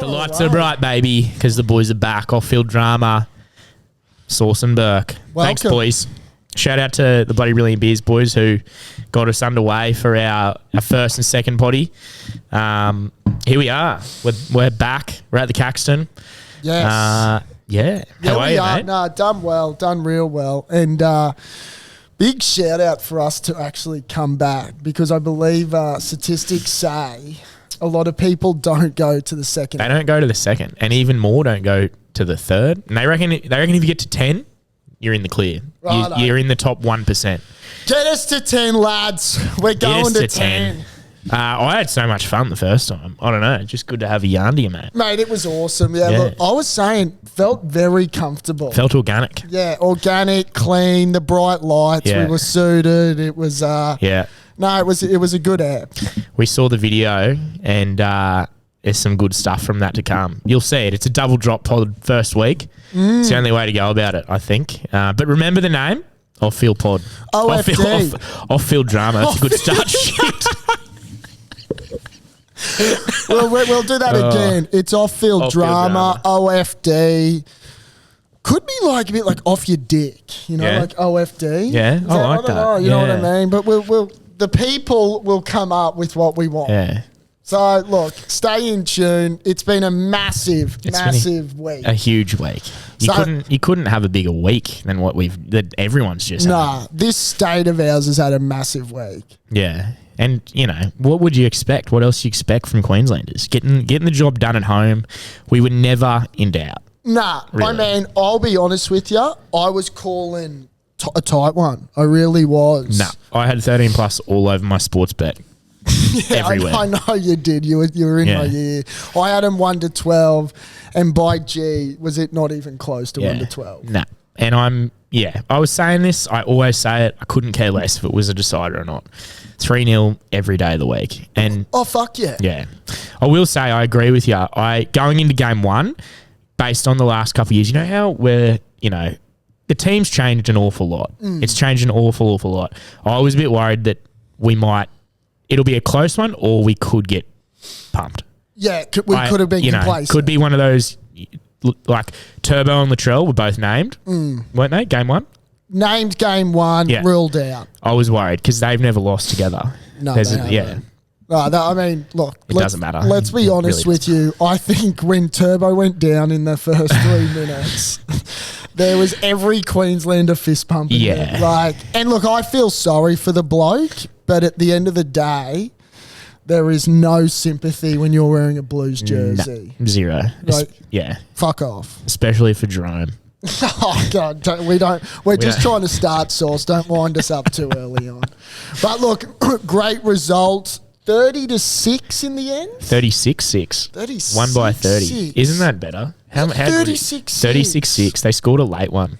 The lights are bright, baby, because the boys are back. Off-field drama. Sauce and Burke. Welcome. Thanks, boys. Shout out to the Bloody Brilliant Beers boys who got us underway for our first and second potty. Here we are. We're back. We're at the Caxton. Yes. Yeah. How are you, mate? No, done well. Done real well. And big shout out for us to actually come back, because I believe statistics say a lot of people don't go to the second. They don't go to the second, and even more don't go to the third. And they reckon if you get to 10, you're in the clear. You're in the top 1%. Get us to 10, lads. We're going to 10. I had so much fun the first time. I don't know. Just good to have a yarn to you, mate. Mate, it was awesome. Yeah, look, I was saying, felt very comfortable. Felt organic. Yeah, organic, clean, the bright lights. Yeah. We were suited. It was... Yeah. No, it was a good app. We saw the video, and there's some good stuff from that to come. You'll see it. It's a double drop pod first week. It's the only way to go about it, I think. But remember the name? Off-field pod. OFD. Off-field drama. That's a good start. Shit. We'll do that again. It's off-field drama, OFD. Could be like a bit like off your dick, like OFD. Yeah, I like that. Know, you know what I mean? But the people will come up with what we want. Yeah. So, look, stay in tune. It's been a massive week. A huge week. You couldn't have a bigger week than that everyone's just had. This state of ours has had a massive week. Yeah. And, what would you expect? What else do you expect from Queenslanders? Getting the job done at home, we were never in doubt. Nah, really. I mean, I'll be honest with you. I was calling a tight one. I really was. Nah, I had 13 plus all over my sports bet. Everywhere. I know you did. You were in my ear. I had them 1 to 12, and by G, was it not even close to 1 to 12? Nah. And I was saying this. I always say it. I couldn't care less if it was a decider or not. 3-0 every day of the week. And oh, fuck yeah. Yeah. I will say I agree with you. Going into game one, based on the last couple of years, how the team's changed an awful lot. It's changed an awful lot. I was a bit worried that it'll be a close one, or we could get pumped. Yeah, we could have been complacent. Could be one of those, like Turbo and Latrell were both named, weren't they? Game one? Named game one, ruled out. I was worried because they've never lost together. No, they haven't. I mean, look. It doesn't matter. Let's be honest with you. I think when Turbo went down in the first 3 minutes, there was every Queenslander fist pumping. Yeah. And look, I feel sorry for the bloke, but at the end of the day, there is no sympathy when you're wearing a Blues jersey. No, zero. Fuck off. Especially for Jerome. Oh God, we're just trying to start Sauce. Don't wind us up too early on. But look, great result. 30-6 in the end. 36-6. 36. Won by 30. Isn't that better? How 36-6. 36-6. They scored a late one.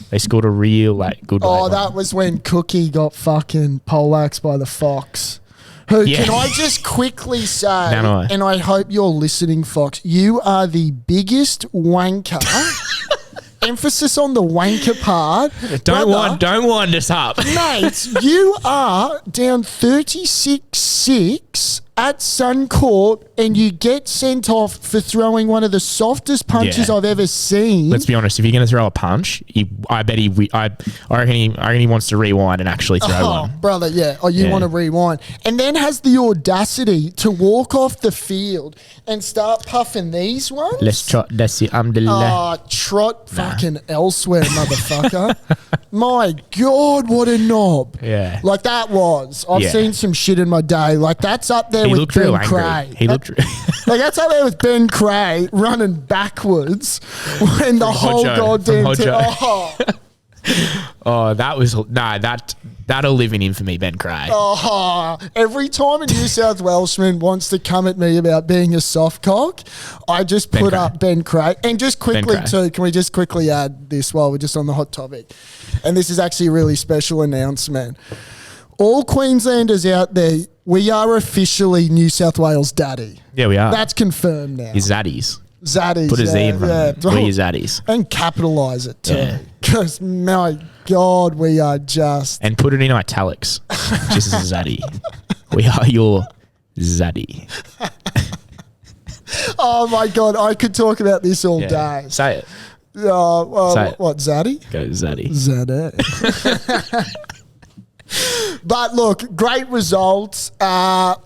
They scored a real good late one. That was when Cookie got fucking poleaxed by the Fox. Who, can I just quickly say, and I hope you're listening, Fox, you are the biggest wanker. Emphasis on the wanker part. Don't wind us up. Mate, you are down 36-6 at Suncorp, and you get sent off for throwing one of the softest punches I've ever seen. Let's be honest. If you're going to throw a punch, I reckon he wants to rewind and actually throw one. Brother, you want to rewind. And then has the audacity to walk off the field and start puffing these ones. Let's trot. That's it. Trot fucking elsewhere, motherfucker. My God, what a knob. Yeah. Like that was. I've seen some shit in my day. Like that's up there with Ben Cray. He looked like that's up there with Ben Cray running backwards when the whole goddamn that'll live in infamy, Ben Cray. Every time a New South Welshman wants to come at me about being a soft cock, I just put up Ben Cray. And just quickly too, can we just quickly add this while we're just on the hot topic? And this is actually a really special announcement. All Queenslanders out there, we are officially New South Wales daddy. Yeah, we are. That's confirmed now. Your zaddies. Zaddies. Put a Z in front of it. We're your zaddies. And capitalise it too. Because, my God, we are just... And put it in italics. Just as a zaddy. We are your zaddy. Oh my God, I could talk about this all day. Say it. Say it. What, Zaddy? Go Zaddy. Zaddy. But look, great results. To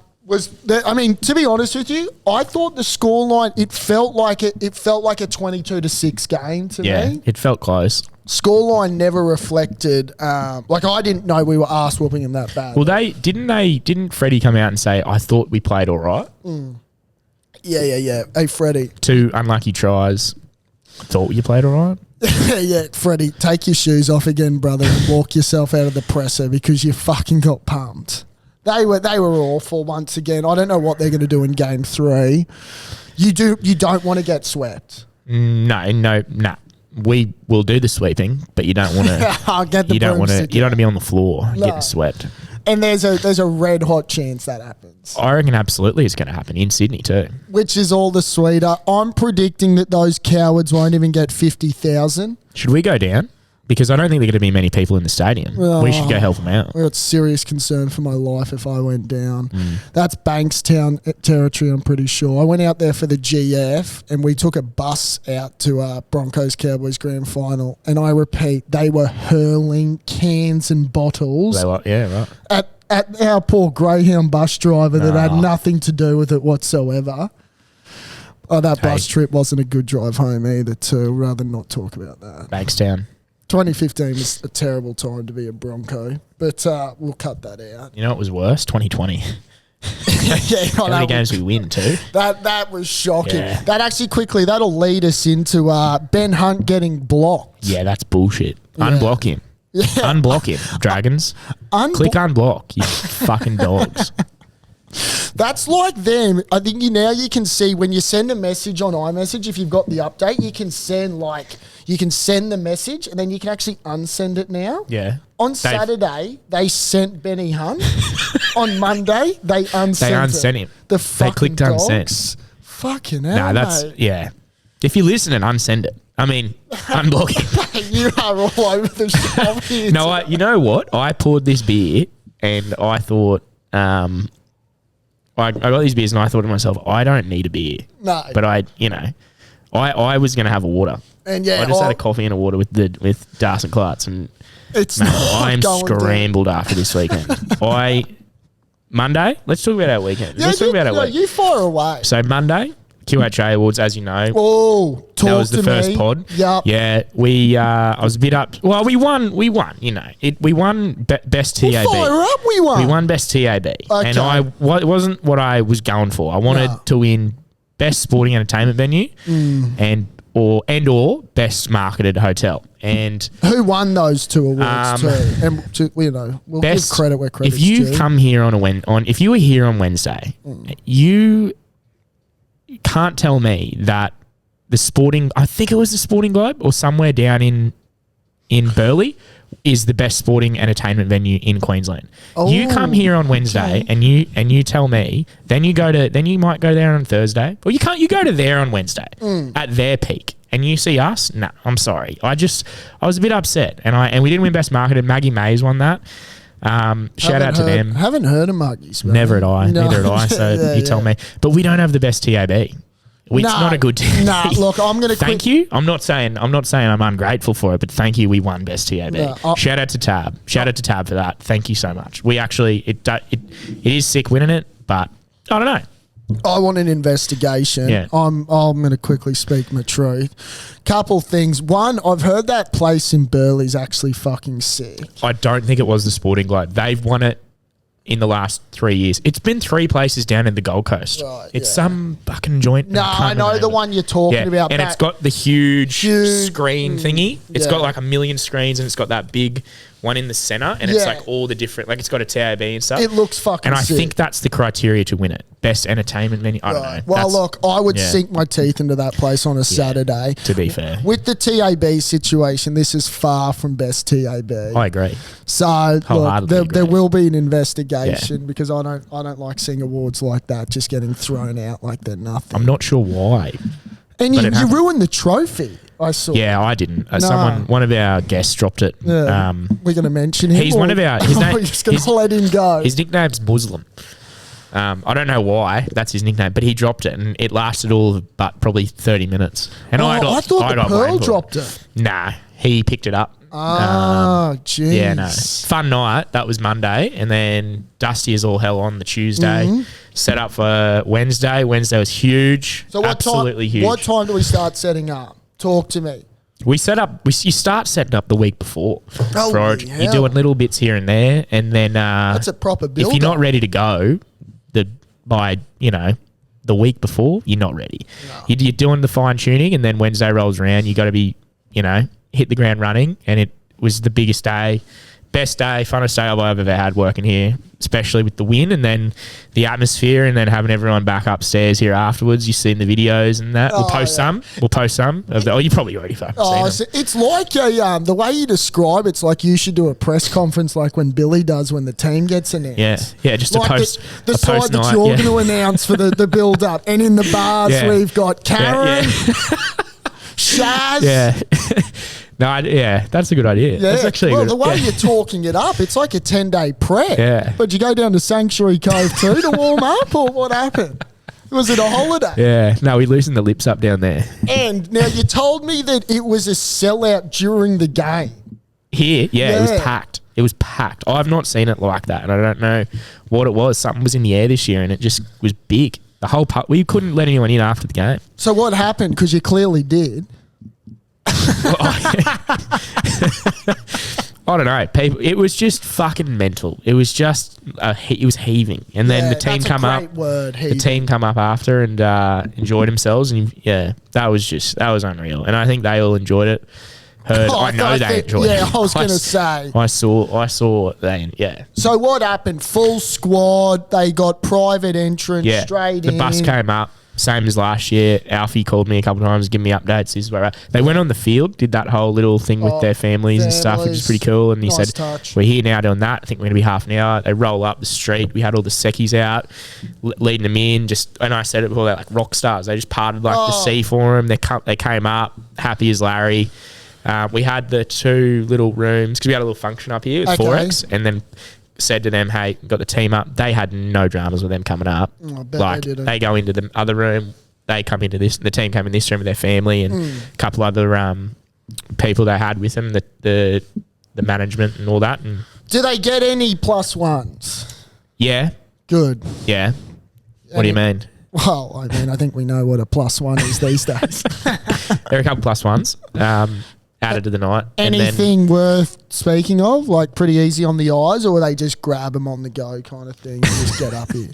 be honest with you, I thought the scoreline, it felt like a 22-6 game to me. Yeah, it felt close. Scoreline never reflected. I didn't know we were arse whooping him that bad. Well, didn't Freddie come out and say, I thought we played all right? Yeah. Hey, Freddie. 2 unlucky tries. I thought you played all right? Yeah, Freddie, take your shoes off again, brother, and walk yourself out of the presser because you fucking got pumped. They were awful once again. I don't know what they're going to do in game 3. You don't want to get swept. No. We will do the sweeping, but you don't want to. You don't want to be on the floor getting swept. And there's a red hot chance that happens. I reckon absolutely it's going to happen in Sydney too. Which is all the sweeter. I'm predicting that those cowards won't even get 50,000. Should we go down? Because I don't think there are going to be many people in the stadium. We should go help them out. I've got serious concern for my life if I went down. That's Bankstown territory, I'm pretty sure. I went out there for the GF and we took a bus out to Broncos-Cowboys grand final. And I repeat, they were hurling cans and bottles. They were, yeah, right. At our poor Greyhound bus driver that had nothing to do with it whatsoever. Oh, that bus trip wasn't a good drive home either too. Rather not talk about that. Bankstown. 2015 was a terrible time to be a Bronco, but we'll cut that out. You know what was worse? 2020. How many games we win too? That was shocking. Yeah. That actually that'll lead us into Ben Hunt getting blocked. Yeah, that's bullshit. Yeah. Unblock him. Yeah. Unblock him, Dragons. Click unblock, you fucking dogs. That's like them. I think you can see when you send a message on iMessage, if you've got the update, you can send the message and then you can actually unsend it now. Yeah. On Saturday, they sent Benny Hunt. On Monday, they unsent him. They clicked dogs. unsend. Fucking hell, mate. Yeah. If you listen and unsend it. I mean, unblock it. You are all over the shop here. No, you know what? I poured this beer and I thought... I got these beers and I thought to myself, I don't need a beer. No. But I was going to have a water. And I just had a coffee and a water with Darcy Clarts and I'm scrambled after this weekend. Monday, let's talk about our weekend. Let's talk about our week. You far away. So Monday, QHA Awards, as you know. Oh, talk to me. That was the first pod. Yep. Yeah, I was a bit up. Well, we won, you know. We won best TAB. Fire up, we won. We won best TAB. Okay. And it wasn't what I was going for. I wanted to win best sporting entertainment venue and or best marketed hotel. And who won those 2 awards too? And we'll give credit where credit's due. If you come here if you were here on Wednesday, you can't tell me that I think it was the Sporting Globe or somewhere down in Burleigh is the best sporting entertainment venue in Queensland. Oh, you come here on Wednesday and you tell me, then you might go there on Thursday. Or you go to there on Wednesday at their peak. And you see us? No, I'm sorry. I was a bit upset. And we didn't win best marketed. Maggie Mays won that. Shout out to them. Haven't heard of Muggies. Never had I. No. Neither had I. So you tell me. But we don't have the best TAB. It's not a good team. Look, I'm going to thank you. I'm not saying I'm ungrateful for it, but thank you. We won best TAB. Shout out to Tab. Shout out to Tab for that. Thank you so much. We actually it is sick winning it, but I don't know. I want an investigation. Yeah. I'm going to quickly speak my truth. Couple things. One, I've heard that place in Burleigh's actually fucking sick. I don't think it was the Sporting Globe. They've won it in the last 3 years. It's been 3 places down in the Gold Coast. Right, it's some fucking joint. No, I know the one you're talking about. And it's got the huge screen thingy. It's got like 1 million screens and it's got that big one in the center and it's like all the different, like it's got a TAB and stuff. It looks fucking And I sick. think that's the criteria to win it. Best entertainment venue. I don't know. Well, look, I would sink my teeth into that place on a Saturday. To be fair. With the TAB situation, this is far from best TAB. I agree. So, look, there will be an investigation because I don't like seeing awards like that just getting thrown out like they're nothing. I'm not sure why. And you ruined the trophy. I saw. Yeah, I didn't. One of our guests dropped it. Yeah. We're going to mention him. He's one of our. We're just going to let him go. His nickname's Muslim. I don't know why that's his nickname, but he dropped it and it lasted all of but probably 30 minutes. And I thought the Pearl dropped it. Nah, he picked it up. Jeez. Yeah, no. Fun night. That was Monday. And then Dusty is all hell on the Tuesday. Set up for Wednesday. Wednesday was huge. So Absolutely huge. What time do we start setting up? Talk to me. You start setting up the week before. Holy hell. You're doing little bits here and there. And then that's a proper build. If you're not ready to go by the week before, you're not ready. No. You're doing the fine tuning, and then Wednesday rolls around. You got to be, hit the ground running. And it was the biggest day, best day, funnest day I've ever had working here, especially with the win and then the atmosphere, and then having everyone back upstairs here afterwards. You've seen the videos and that. We'll post some. We'll post some of the. You probably already fucking seen them. It's like the way you describe it's like you should do a press conference like when Billy does when the team gets announced. Yeah, just like a post. The side that you're going to announce for the build up, and in the bars we've got Karen, Shaz. Yeah. No, that's a good idea. Yeah. That's actually the way you're talking it up, it's like a 10-day prep. Yeah. But you go down to Sanctuary Cove too to warm up, or what happened? Was it a holiday? Yeah. No, we loosened the lips up down there. And now you told me that it was a sellout during the game. Here, it was packed. It was packed. I've not seen it like that, and I don't know what it was. Something was in the air this year, and it just was big. The whole we couldn't let anyone in after the game. So what happened? Because you clearly did. I don't know. People, it was just fucking mental. It was just it was heaving, and then the team come up. The team come up after and enjoyed themselves, and that was unreal. And I think they all enjoyed it. I know they enjoyed it. Yeah, I was going to say. I saw they. Yeah. So what happened? Full squad. They got private entrance straight in. The bus came up. Same as last year. Alfie called me a couple of times, giving me updates. This is where they went on the field, did that whole little thing with their families and stuff, which is pretty cool. And he said, we're here now doing that. I think we're going to be half an hour. They roll up the street. We had all the secchies out, leading them in. And I said it before, they're like rock stars. They just parted like the sea for them. They came up, happy as Larry. We had the 2 little rooms, because we had a little function up here with Forex, and then said to them, hey, got the team up. They had no dramas with them coming up. They go into the other room, they come into this, the team came in this room with their family and a couple other people they had with them, the management and all that. And do they get any +1s? Yeah. Good. Yeah. What do you mean? Well, I mean, I think we know what a +1 is these days. There are a couple +1s. Added to the night. Anything worth speaking of? Like pretty easy on the eyes, or they just grab them on the go kind of thing and just get up here?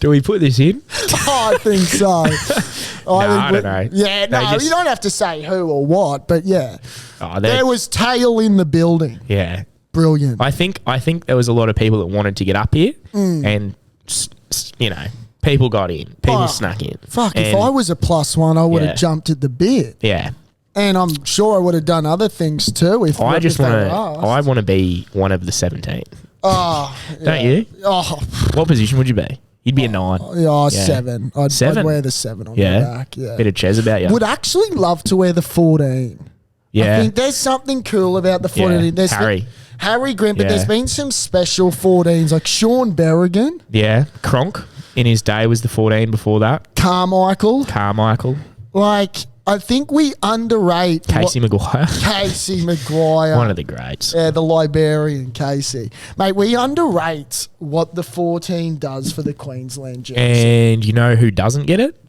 Do we put this in? I think so. I don't know. Yeah, no, you don't have to say who or what, but yeah. There was tail in the building. Yeah. Brilliant. I think there was a lot of people that wanted to get up here and, people got in. People snuck in. Fuck, if I was a +1, I would have jumped at the bit. Yeah. And I'm sure I would have done other things too if I want to be one of the 17. Oh, don't you? Oh, what position would you be? You'd be a 9. Yeah, 7. I'd wear the 7 on the back. Yeah. Bit of Ches about you. Would actually love to wear the 14. Yeah. I think there's something cool about the 14. Yeah. There's Harry Grint, but there's been some special 14s like Sean Berrigan. Yeah. Cronk in his day was the 14 before that. Carmichael. Like, I think we underrate Casey Maguire. One of the greats. Yeah, the librarian, Casey. Mate, we underrate what the 14 does for the Queensland jersey. And you know who doesn't get it?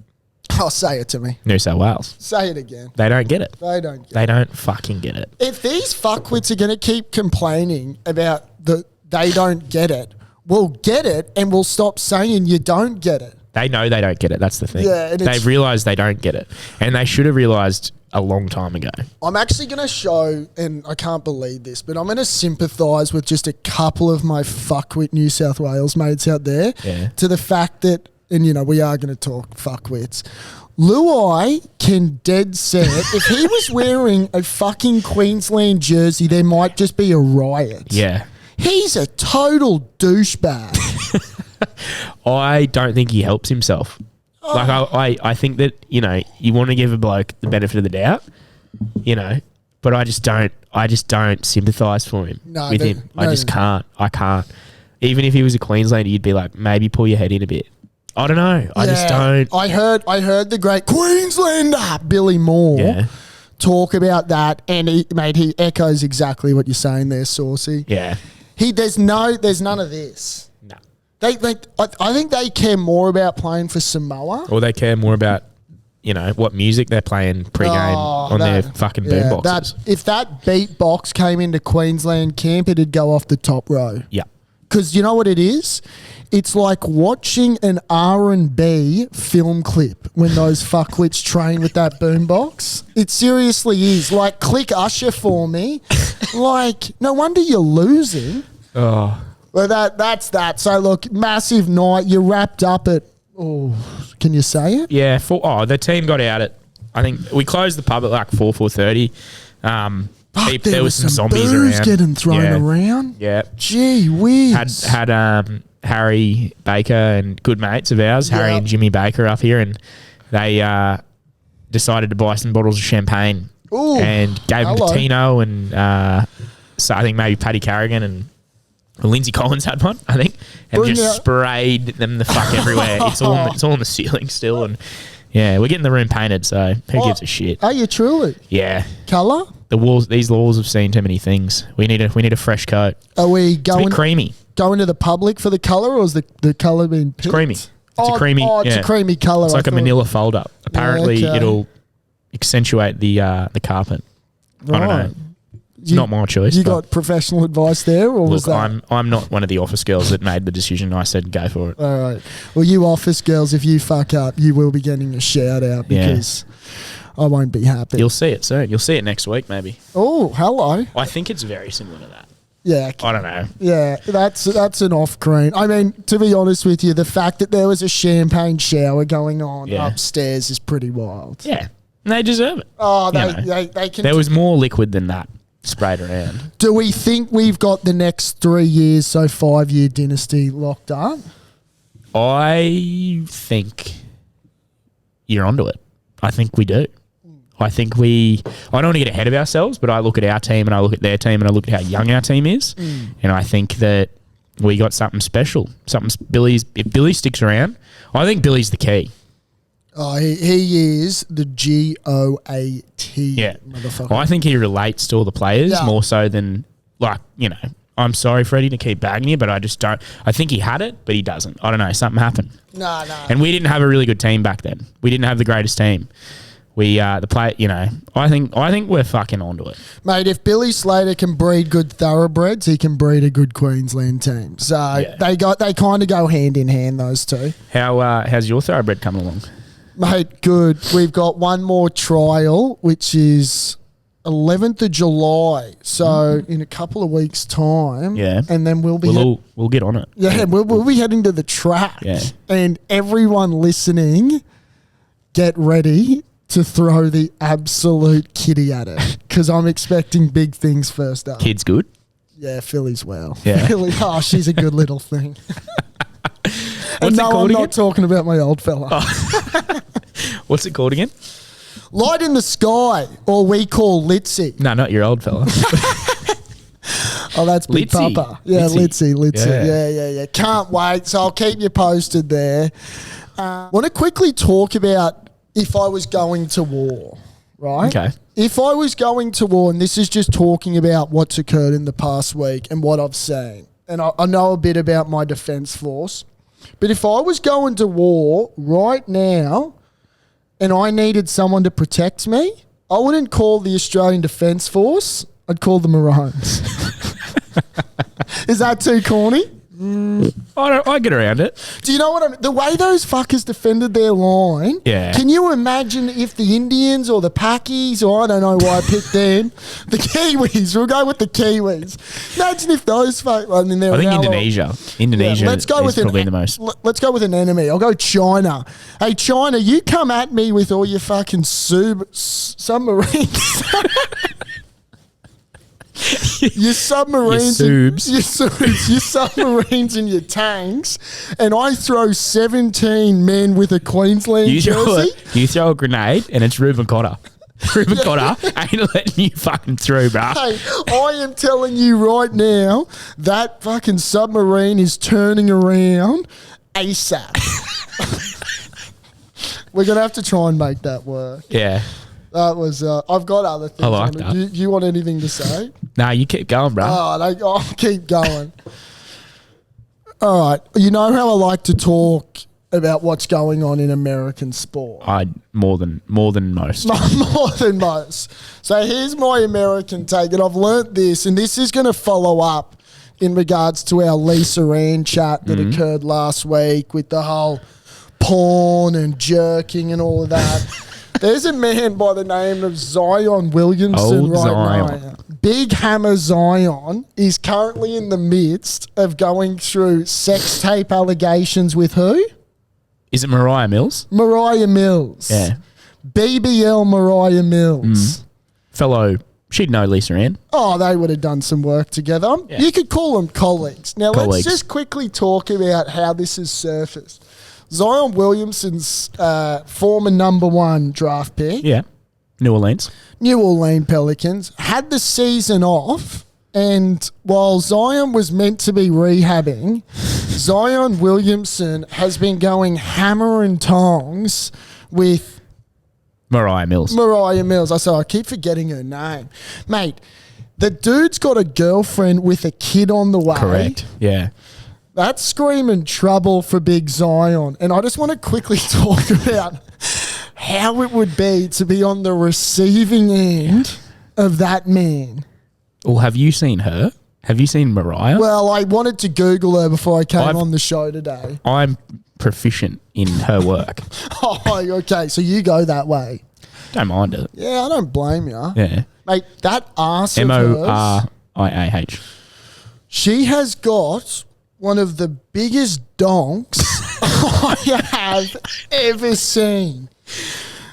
Oh, say it to me. New South Wales. Say it again. They don't get it. They don't fucking get it. If these fuckwits are going to keep complaining about they don't get it, we'll get it and we'll stop saying you don't get it. They know they don't get it. That's the thing. Yeah, they realise they don't get it. And they should have realised a long time ago. I'm actually going to show, and I can't believe this, but I'm going to sympathise with just a couple of my fuckwit New South Wales mates out there to the fact that, and we are going to talk fuckwits. Luai can dead set, if he was wearing a fucking Queensland jersey, there might just be a riot. Yeah. He's a total douchebag. I don't think he helps himself. Like I think that, you want to give a bloke the benefit of the doubt, but I just don't sympathise for him with him. I just can't. I can't. even if he was a Queenslander, you'd be like, maybe pull your head in a bit. I don't know. I just don't. I heard the great Queenslander Billy Moore talk about that, and he echoes exactly what you're saying there, Saucy. Yeah. There's none of this. No. I think they care more about playing for Samoa. Or they care more about, what music they're playing pre-game on their fucking boomboxes. If that beatbox came into Queensland camp, it'd go off the top row. Yeah. Because you know what it is? It's like watching an R&B film clip when those fuckwits train with that boombox. It seriously is. Like, click Usher for me. Like, no wonder you're losing. Oh. Well, that's that. So, look, massive night. You wrapped up at... Oh, can you say it? Yeah. The team got out at... I think we closed the pub at like 4:30. There was some zombies booze around. Getting thrown around. Yeah. Gee whiz. Had Harry Baker and good mates of ours, Harry and Jimmy Baker up here, and they decided to buy some bottles of champagne. Ooh, and gave them to Tino and so I think maybe Paddy Carrigan and Lindsay Collins had one, I think, and sprayed them the fuck everywhere. It's all on the ceiling still, and we're getting the room painted, so who gives a shit? Are you truly? Yeah. Colour? These walls have seen too many things. We need a fresh coat. Are we going? It's a bit creamy. Going to the public for the colour, or is the colour being picked? It's creamy. It's a creamy. It's a creamy colour. It's like a manila fold up. Apparently, it'll accentuate the carpet. Right. I don't know. It's not my choice. You got professional advice there, or was that? I'm not one of the office girls that made the decision. I said go for it. All right. Well, you office girls, if you fuck up, you will be getting a shout out because I won't be happy. You'll see it soon. You'll see it next week, maybe. Oh, hello. I think it's very similar to that. Yeah. I don't know. Yeah, that's an off-screen. I mean, to be honest with you, the fact that there was a champagne shower going on upstairs is pretty wild. Yeah. And they deserve it. Oh, they can. There was more liquid than that sprayed around. Do we think we've got the next 3 years, so 5-year dynasty locked up? I think you're onto it. I think we do. I don't want to get ahead of ourselves, but I look at our team and I look at their team and I look at how young our team is. And I think that we got something special. If Billy sticks around, I think Billy's the key. Oh, he is the GOAT motherfucker. Well, I think he relates to all the players more so than, I'm sorry, Freddie, to keep bagging you, but I just don't. I think he had it, but he doesn't. I don't know. Something happened. No. And we didn't have a really good team back then. We didn't have the greatest team. I think we're fucking onto it. Mate, if Billy Slater can breed good thoroughbreds, he can breed a good Queensland team. So they kind of go hand in hand, those two. How's your thoroughbred coming along? Mate, good. We've got one more trial, which is 11th of July. So in a couple of weeks' time. Yeah. And then we'll get on it. Yeah, we'll be heading to the track. Yeah. And everyone listening, get ready to throw the absolute kitty at it. Because I'm expecting big things first up. Kid's good? Yeah, Philly's well. Yeah. Philly, she's a good little thing. What's it called again? I'm not talking about my old fella. Oh. What's it called again? Light in the Sky, or we call Litzy. No, not your old fella. Oh, that's Big Litzy. Papa. Yeah, Litzy. Yeah. Can't wait. So I'll keep you posted there. Want to quickly talk about if I was going to war, right? Okay. If I was going to war, and this is just talking about what's occurred in the past week and what I've seen, and I know a bit about my defence force, but if I was going to war right now and I needed someone to protect me, I wouldn't call the Australian Defence Force. I'd call the Maroons. Is that too corny? I get around it. Do you know what I mean? The way those fuckers defended their line. Yeah. Can you imagine if the Indians or the Pakis, or I don't know why I picked them, the Kiwis, we'll go with the Kiwis. Imagine if those fuckers, I think Indonesia. Let's go with probably the most. Let's go with an enemy. I'll go China. Hey, China, you come at me with all your fucking submarines. Your submarines, your submarines and your tanks, and I throw 17 men with a Queensland jersey. You throw a grenade, and it's Reuben Cotter. Rupert Cotter ain't letting you fucking through, bruh. Hey, I am telling you right now, that fucking submarine is turning around ASAP. We're going to have to try and make that work. Yeah. That was, I've got other things. I like that. Do you want anything to say? Nah, you keep going, bruh. I'll keep going. All right. You know how I like to talk about what's going on in American sport? More than most. More than most. So here's my American take, and I've learnt this, and this is going to follow up in regards to our Lisa Ann chat that occurred last week with the whole porn and jerking and all of that. There's a man by the name of Zion Williamson now. Big Hammer Zion is currently in the midst of going through sex tape allegations with who? Is it Mariah Mills? Mariah Mills. Yeah. BBL Mariah Mills. Fellow, she'd know Lisa Ann. Oh, they would have done some work together. Yeah. You could call them colleagues. Now, let's just quickly talk about how this has surfaced. Zion Williamson's former number 1 draft pick. Yeah. New Orleans Pelicans had the season off, and while Zion was meant to be rehabbing, Zion Williamson has been going hammer and tongs with Mariah Mills. I keep forgetting her name. Mate, the dude's got a girlfriend with a kid on the way. Correct. Yeah. That's screaming trouble for Big Zion. And I just want to quickly talk about how it would be to be on the receiving end of that man. Well, have you seen her? Have you seen Mariah? Well, I wanted to Google her before I came on the show today. I'm proficient in her work. Oh, okay. So you go that way. Don't mind it. Yeah, I don't blame you. Yeah. Mate, that arse of hers, Moriah. she has got one of the biggest donks I have ever seen.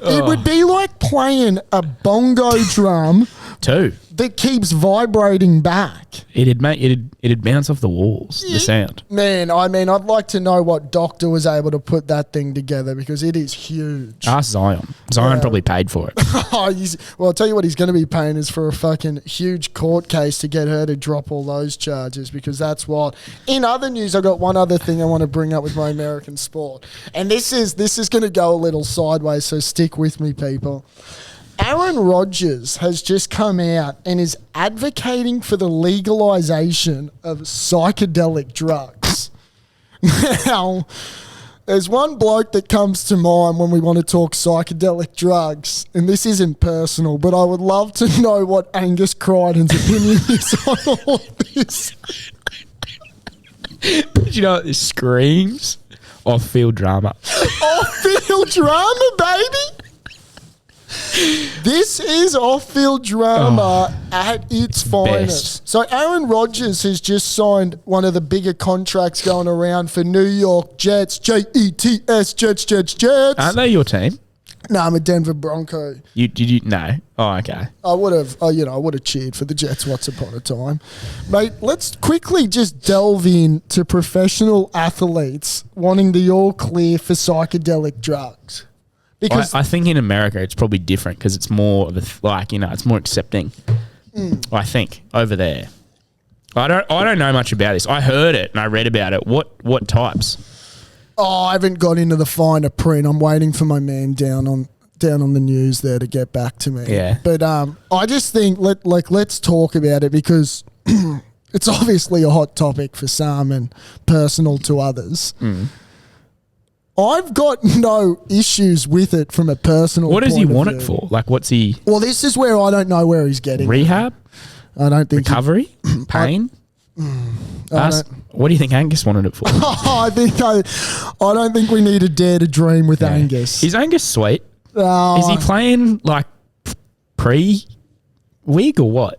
It would be like playing a bongo drum Too. that keeps vibrating back. It'd bounce off the walls, the sound. Man, I mean, I'd like to know what doctor was able to put that thing together because it is huge. Ask Zion. Zion probably paid for it. Well, I'll tell you what he's going to be paying is for a fucking huge court case to get her to drop all those charges because that's what. In other news, I've got one other thing I want to bring up with my American sport. And this is going to go a little sideways, so stick with me, people. Aaron Rodgers has just come out and is advocating for the legalization of psychedelic drugs. Now, there's one bloke that comes to mind when we want to talk psychedelic drugs, and this isn't personal, but I would love to know what Angus Crichton's opinion is on all of this. Do you know what this screams? Off-field drama. Off-field drama, baby? This is off-field drama at its finest. So Aaron Rodgers has just signed one of the bigger contracts going around for New York Jets. Jets, Jets. Aren't they your team? No, I'm a Denver Bronco. Did you? No. Oh, okay. I would have cheered for the Jets once upon a time. Mate, let's quickly just delve into professional athletes wanting the all clear for psychedelic drugs. Because I think in America it's probably different because it's more of it's more accepting. I think over there. I don't know much about this. I heard it and I read about it. What types? Oh, I haven't got into the finer print. I'm waiting for my man down on the news there to get back to me. Yeah. But I just think let's talk about it because it's obviously a hot topic for some and personal to others. I've got no issues with it from a personal point of view. What does he want it for? Like, what's he... Well, this is where I don't know where he's getting Rehab? I don't think... Recovery? Pain? What do you think Angus wanted it for? I don't think we need to dare to dream with Angus. Is Angus sweet? Is he playing, like, pre-wig or what?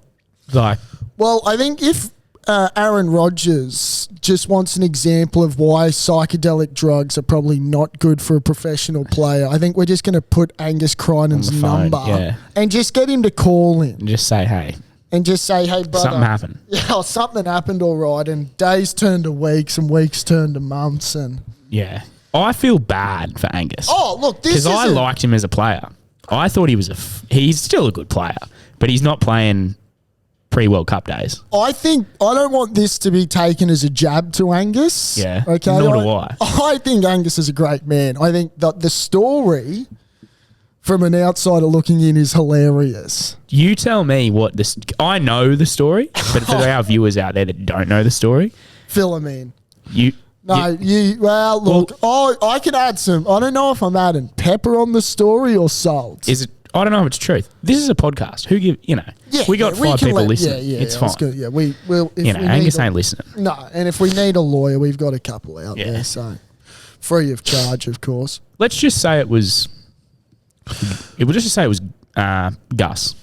Like... Well, I think if... Aaron Rodgers just wants an example of why psychedelic drugs are probably not good for a professional player. I think we're just going to put Angus Crichton's number and just get him to call in. And just say, hey. And just say, hey, brother. Something happened. Yeah, something happened all right. And days turned to weeks and weeks turned to months. And yeah. I feel bad for Angus. Oh, look, this is... Because I liked him as a player. I thought he was he's still a good player, but he's not playing pre-World Cup days. I don't want this to be taken as a jab to Angus. Yeah. Okay. Nor do I. I think Angus is a great man. I think that the story from an outsider looking in is hilarious. You tell me what this. I know the story, but for our viewers out there that don't know the story, fill them in. Well, look, I can add some. I don't know if I'm adding pepper on the story or salt. Is it? I don't know if it's truth. This is a podcast. Who give we got 5 people listening. It's fine. Good. Yeah, we will. Angus ain't listening. No, and if we need a lawyer, we've got a couple out there. So free of charge, of course. Let's just say it was. We'll just say it was Gus.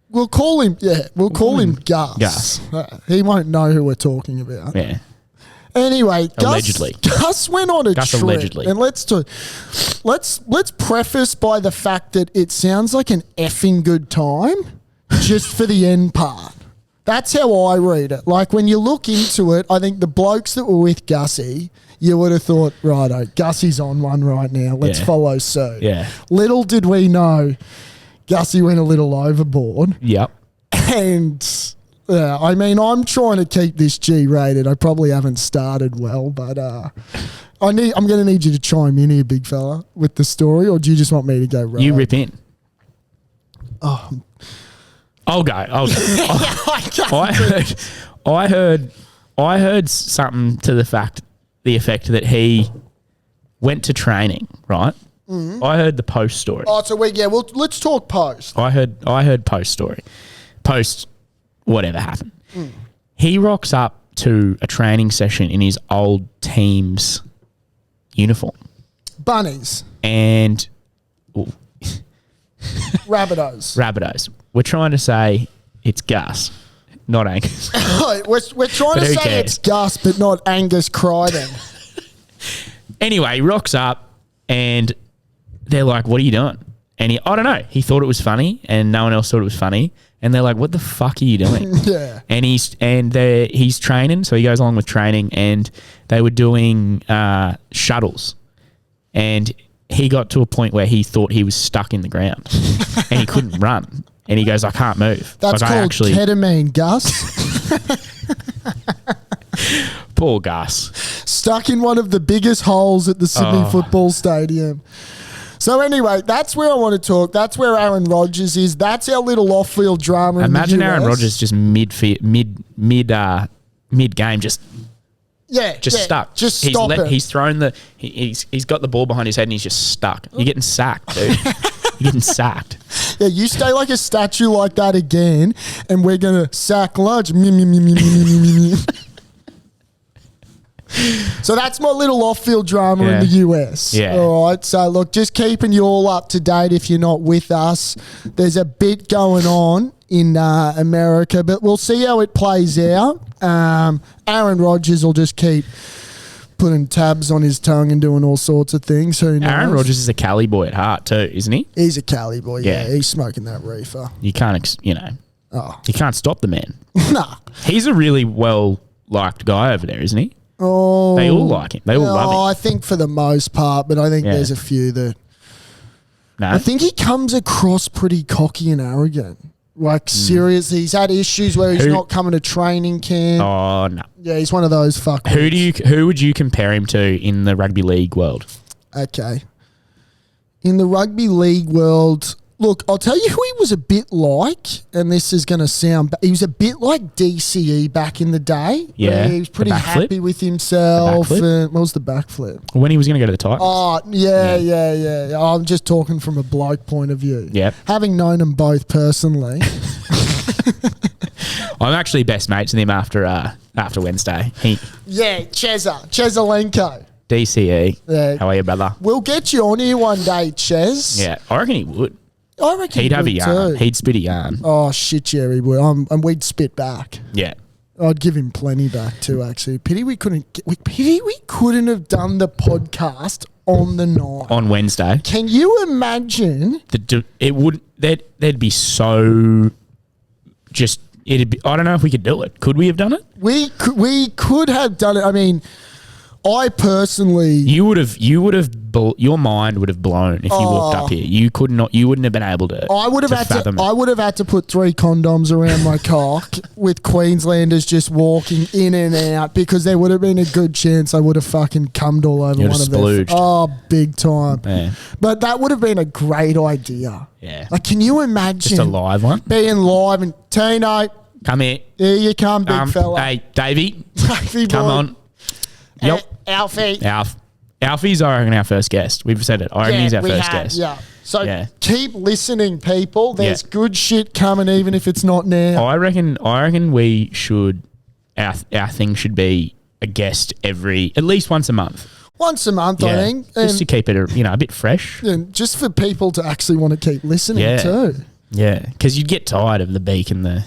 We'll call him. Yeah, we'll call him Gus. Gus. He won't know who we're talking about. Yeah. Anyway, allegedly. Gus went on a trip, allegedly. and let's preface by the fact that it sounds like an effing good time, just for the end part. That's how I read it. Like when you look into it, I think the blokes that were with Gussie, you would have thought, righto, Gussie's on one right now. Let's follow suit. Yeah. Little did we know, Gussie went a little overboard. Yep. And. Yeah, I mean, I'm trying to keep this G-rated. I probably haven't started well, but I'm going to need you to chime in here, big fella, with the story, or do you just want me to go right? You rip in. Oh, I'll go. I heard something to the effect that he went to training, right? Mm-hmm. I heard the post story. Oh, so let's talk post. I heard post story. Post. Whatever happened. He rocks up to a training session in his old team's uniform. Bunnies. And... Rabbitohs. We're trying to say it's Gus, not Angus. we're trying to say it's Gus, but not Angus Crichton. Anyway, he rocks up and they're like, what are you doing? And I don't know. He thought it was funny and no one else thought it was funny. And they're like, what the fuck are you doing? Yeah. And he's training. So he goes along with training and they were doing shuttles. And he got to a point where he thought he was stuck in the ground and he couldn't run. And he goes, I can't move. That's called ketamine, Gus. Poor Gus. Stuck in one of the biggest holes at the Sydney Football Stadium. So anyway, that's where I want to talk. That's where Aaron Rodgers is. That's our little off-field drama. Imagine Aaron Rodgers just mid game, just stuck. Just stop it. He's thrown he's got the ball behind his head and he's just stuck. You're getting sacked, dude. You're getting sacked. Yeah, you stay like a statue like that again, and we're gonna sack lunch. So that's my little off-field drama in the US. Yeah. All right. So look, just keeping you all up to date if you're not with us. There's a bit going on in America, but we'll see how it plays out. Aaron Rodgers will just keep putting tabs on his tongue and doing all sorts of things. Who knows? Aaron Rodgers is a Cali boy at heart too, isn't he? He's a Cali boy. Yeah. He's smoking that reefer. You can't, you can't stop the man. Nah. He's a really well-liked guy over there, isn't he? Oh, they all like him. They all love him. I think for the most part, but I think there's a few that. No, I think he comes across pretty cocky and arrogant. Like seriously, he's had issues where he's not coming to training camp. Oh no. Yeah, he's one of those fuckers. Who would you compare him to in the rugby league world? Okay, in the rugby league world. Look, I'll tell you who he was a bit like, and this is going to sound... He was a bit like DCE back in the day. Yeah. He was pretty happy with himself. What was the backflip? When he was going to go to the Titans. Oh, yeah. I'm just talking from a bloke point of view. Yeah. Having known them both personally. I'm actually best mates with him after Wednesday. Cheselenko. DCE. Yeah. How are you, brother? We'll get you on here one day, Ches. Yeah, I reckon he would. I reckon he'd have a yarn. Too. He'd spit a yarn. Oh, shit, yeah, he would. And we'd spit back. Yeah. I'd give him plenty back too, actually. Pity we couldn't have done the podcast on the night. On Wednesday. Can you imagine? There'd be so just... I don't know if we could do it. Could we have done it? We could have done it. I mean... I personally, your mind would have blown if you walked up here. You wouldn't have been able to. I would have had to put 3 condoms around my cock with Queenslanders just walking in and out, because there would have been a good chance I would have fucking cummed all over one of them. Oh, big time. Yeah. But that would have been a great idea. Yeah. Like, can you imagine just a live one? Being live and Tino, come here. Here you come, big fella. Hey, Davey. Davey come boy. on. Yep. Alfie. Alfie's, I reckon, our first guest. We've said it. I reckon he's our first guest. Yeah. So keep listening, people. There's good shit coming, even if it's not now. I reckon we should. Our thing should be a guest at least once a month. Once a month, I think, just to keep it a bit fresh. And just for people to actually want to keep listening too. Yeah, because you'd get tired of the beak and the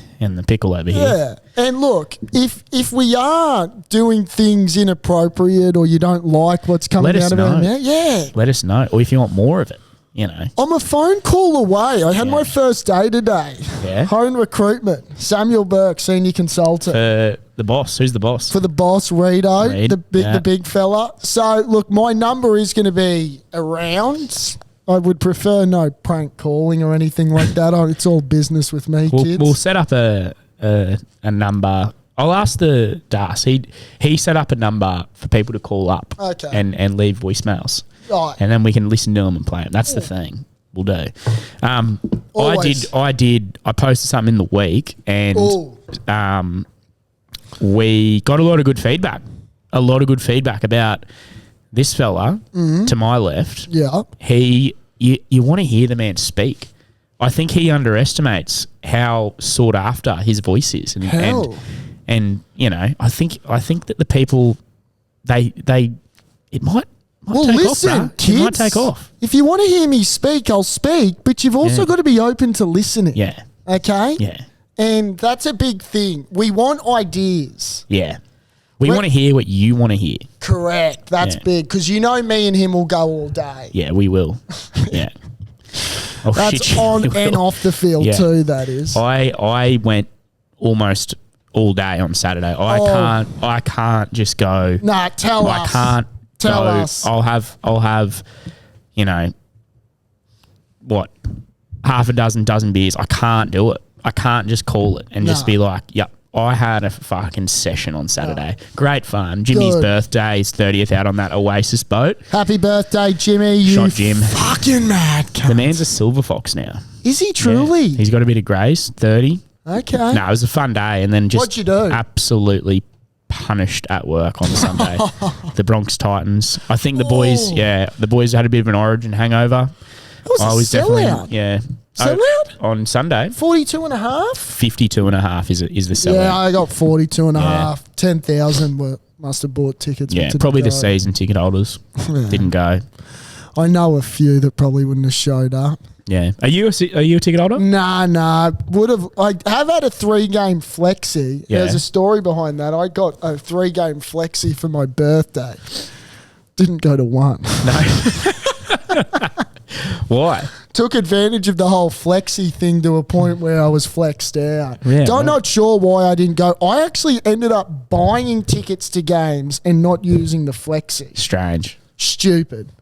pickle over here. Yeah, and look, if we are doing things inappropriate or you don't like what's coming out of our mouth, let us know. Or if you want more of it, I'm a phone call away. I had my first day today. Yeah. Home recruitment. Samuel Burke, senior consultant. For the boss. Who's the boss? For the boss, Reed, the big fella. So look, my number is going to be around. I would prefer no prank calling or anything like that. It's all business with me, kids. We'll set up a number. I'll ask the Das. He set up a number for people to call up and leave voicemails. Right. And then we can listen to them and play them. That's the thing we'll do. I posted something in the week, and we got a lot of good feedback. About this fella to my left. Yeah. You want to hear the man speak. I think he underestimates how sought after his voice is. And I think that the people it might take listen, off, kids. It might take off. If you want to hear me speak, I'll speak, but you've also got to be open to listening. Yeah. Okay? Yeah. And that's a big thing. We want ideas. Yeah. We want to hear what you want to hear. Correct. That's big, because me and him will go all day. Yeah, we will. Yeah. That's on and off the field too, that is. I went almost all day on Saturday. I can't just go. Nah, tell us. I can't tell go. us. I'll have half a dozen beers. I can't do it. I can't just call it and just be like, yep. I had a fucking session on Saturday. Great fun. Jimmy's birthday, his 30th out on that Oasis boat. Happy birthday, Jimmy. Shot Jim. Fucking mad cunt. The man's a silver fox now. Is he truly? Yeah. He's got a bit of grace, 30. Okay. No, it was a fun day. And then just What'd you do? Absolutely punished at work on Sunday. The Bronx Titans. I think the boys had a bit of an Origin hangover. I was sellout. Sellout? On Sunday. 42 and a half? 52 and a half is the sellout. Yeah, I got 42 and a half. 10,000 must have bought tickets. Yeah, probably the season ticket holders didn't go. I know a few that probably wouldn't have showed up. Yeah. Are you a ticket holder? Nah. I have had a 3-game flexi. Yeah. There's a story behind that. I got a 3-game flexi for my birthday. Didn't go to one. No. Why? Took advantage of the whole flexi thing to a point where I was flexed out. Yeah, I'm not sure why I didn't go. I actually ended up buying tickets to games and not using the flexi. Strange. Stupid.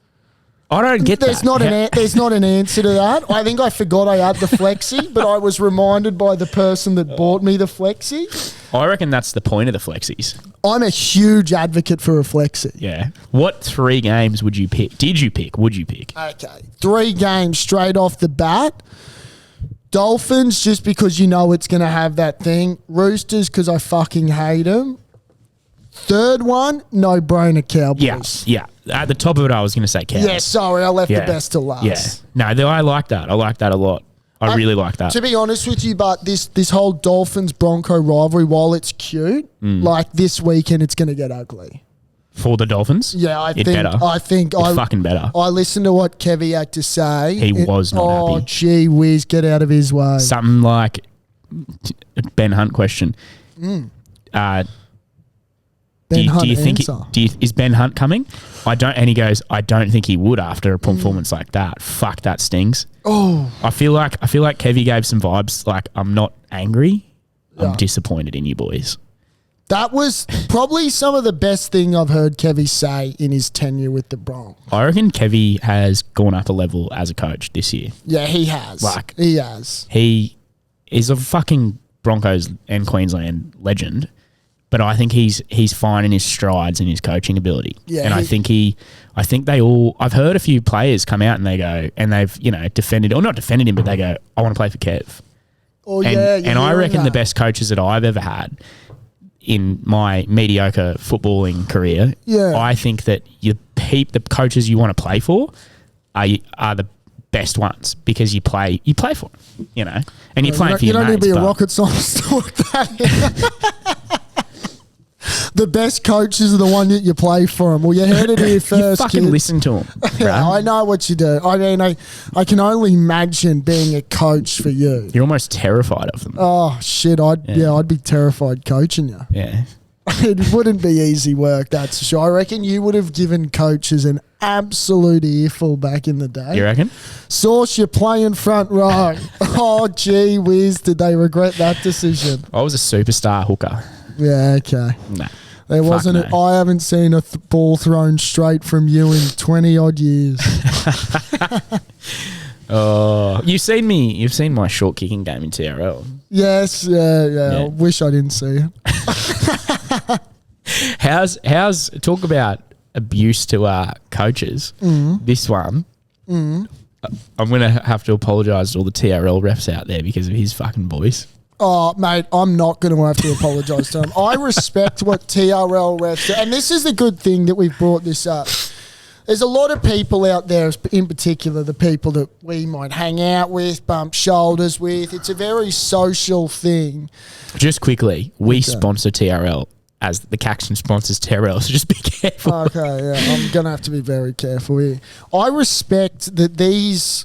I don't get There's that. There's not an answer to that. I think I forgot I had the flexi, but I was reminded by the person that bought me the flexi. I reckon that's the point of the flexies. I'm a huge advocate for a flexi. Yeah. What 3 games would you pick? Would you pick? Okay. 3 games straight off the bat. Dolphins, just because it's going to have that thing. Roosters, because I fucking hate them. Third one, no-brainer Cowboys. Yeah. At the top of it, I was going to say Cowboys. Yeah, sorry, I left the best to last. Yeah. No, I like that. I like that a lot. I really like that. To be honest with you, but this whole Dolphins-Bronco rivalry, while it's cute, like this weekend, it's going to get ugly. For the Dolphins? Yeah, I think it's fucking better. I listened to what Kevy had to say. He was not happy. Oh, gee whiz, get out of his way. Something like Ben Hunt question. Do you think is Ben Hunt coming? And he goes, I don't think he would after a performance like that. Fuck, that stings. Oh, I feel like Kevy gave some vibes like, I'm not angry, I'm disappointed in you boys. That was probably some of the best thing I've heard Kevy say in his tenure with the Bronx. I reckon Kevy has gone up a level as a coach this year. Yeah, he has. He has. He is a fucking Broncos and Queensland legend, but I think he's finding his strides in his coaching ability. Yeah, and I think they all. I've heard a few players come out and they go, and they've defended or not defended him, but they go, I want to play for Kev. Oh and I reckon the best coaches that I've ever had in my mediocre footballing career, I think that the coaches you want to play for are the best ones because you play for them, and you're playing for your mates. You don't need to be a rocket scientist to work that. The best coaches are the one that you play for them. Well, you heard it here first, you fucking kids. Listen to them. Yeah, I know what you do. I mean, I can only imagine being a coach for you. You're almost terrified of them. Oh, shit. I'd be terrified coaching you. Yeah. It wouldn't be easy work, that's for sure. I reckon you would have given coaches an absolute earful back in the day. You reckon? Sauce, you're playing front row. Oh, gee whiz, did they regret that decision? I was a superstar hooker. Yeah, okay. Nah. There wasn't. I haven't seen a ball thrown straight from you in 20 odd years. Oh, you've seen my short kicking game in TRL. Yes, yeah. I wish I didn't see it. How's talk about abuse to coaches? This one, I'm gonna have to apologise to all the TRL refs out there because of his fucking voice. Oh, mate, I'm not going to have to apologise to him. I respect what TRL refs do. And this is the good thing that we've brought this up. There's a lot of people out there, in particular the people that we might hang out with, bump shoulders with. It's a very social thing. Just quickly, we sponsor TRL as the Caxton sponsors TRL, so just be careful. Okay, yeah, I'm going to have to be very careful here. I respect that these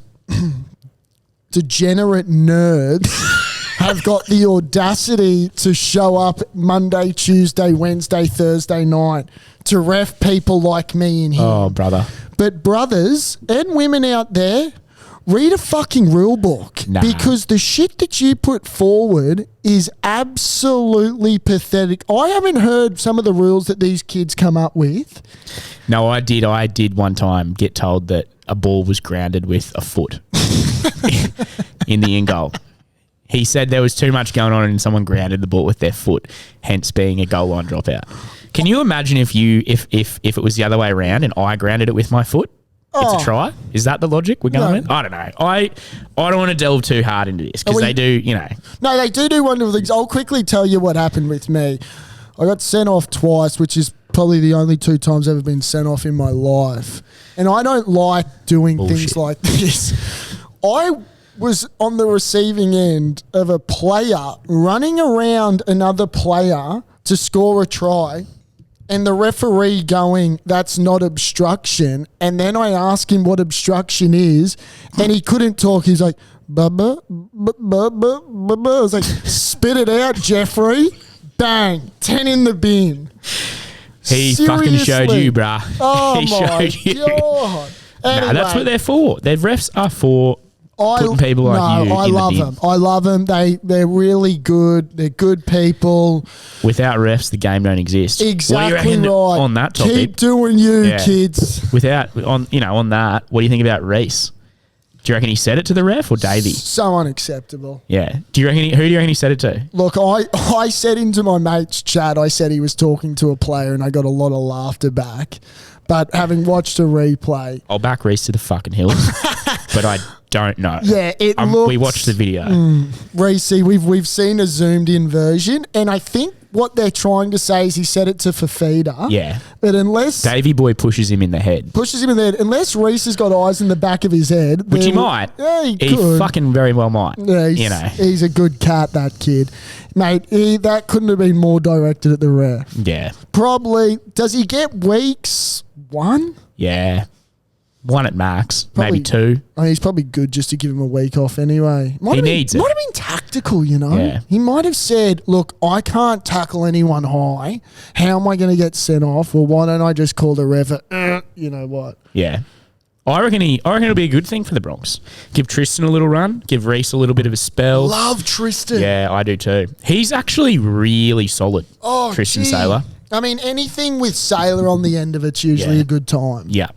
degenerate nerds have got the audacity to show up Monday, Tuesday, Wednesday, Thursday night to ref people like me in here. Oh, brother. But brothers and women out there, read a fucking rule book because the shit that you put forward is absolutely pathetic. I haven't heard some of the rules that these kids come up with. No, I did. I did one time get told that a ball was grounded with a foot in the in goal. He said there was too much going on and someone grounded the ball with their foot, hence being a goal line dropout. Can you imagine if it was the other way around and I grounded it with my foot? It's a try? Is that the logic we're going with? I don't know. I don't want to delve too hard into this because they do, No, they do wonderful things. I'll quickly tell you what happened with me. I got sent off twice, which is probably the only 2 times I've ever been sent off in my life. And I don't like doing things like this. I was on the receiving end of a player running around another player to score a try and the referee going, that's not obstruction. And then I asked him what obstruction is and he couldn't talk. He's like, bubba. I was like, spit it out, Jeffrey. Bang, 10 in the bin. He fucking showed you, bruh. Oh, he showed you. God. Anyway, that's what they're for. Their refs are for putting people like you I in love the bin. them. I love them. They're really good. They're good people. Without refs, the game don't exist. Exactly right. On that topic, keep doing you, kids. On that, what do you think about Reece? Do you reckon he said it to the ref or Davey? So unacceptable. Yeah. Who do you reckon he said it to? Look, I said into my mate's chat, I said he was talking to a player and I got a lot of laughter back. But having watched a replay, I'll back Reece to the fucking hills. But I don't know. Yeah, we watched the video. Reece, we've seen a zoomed in version, and I think what they're trying to say is he said it to Fafita. Yeah. But unless Davey boy pushes him in the head. Unless Reece has got eyes in the back of his head. Which he might. Yeah, he could. Fucking very well might. Yeah, he's a good cat, that kid. Mate, that couldn't have been more directed at the ref. Yeah. Probably. Does he get weeks? 1? Yeah. 1 at max. Maybe 2. I mean, he's probably good just to give him a week off anyway. He needs it. Might have been tactical, Yeah. He might have said, look, I can't tackle anyone high. How am I going to get sent off? Well, why don't I just call the ref you know what? Yeah. I reckon it'll be a good thing for the Bronx. Give Tristan a little run. Give Reece a little bit of a spell. Love Tristan. Yeah, I do too. He's actually really solid. Oh, Tristan gee. Saylor. I mean, anything with Sailor on the end of it's usually a good time. Yeah.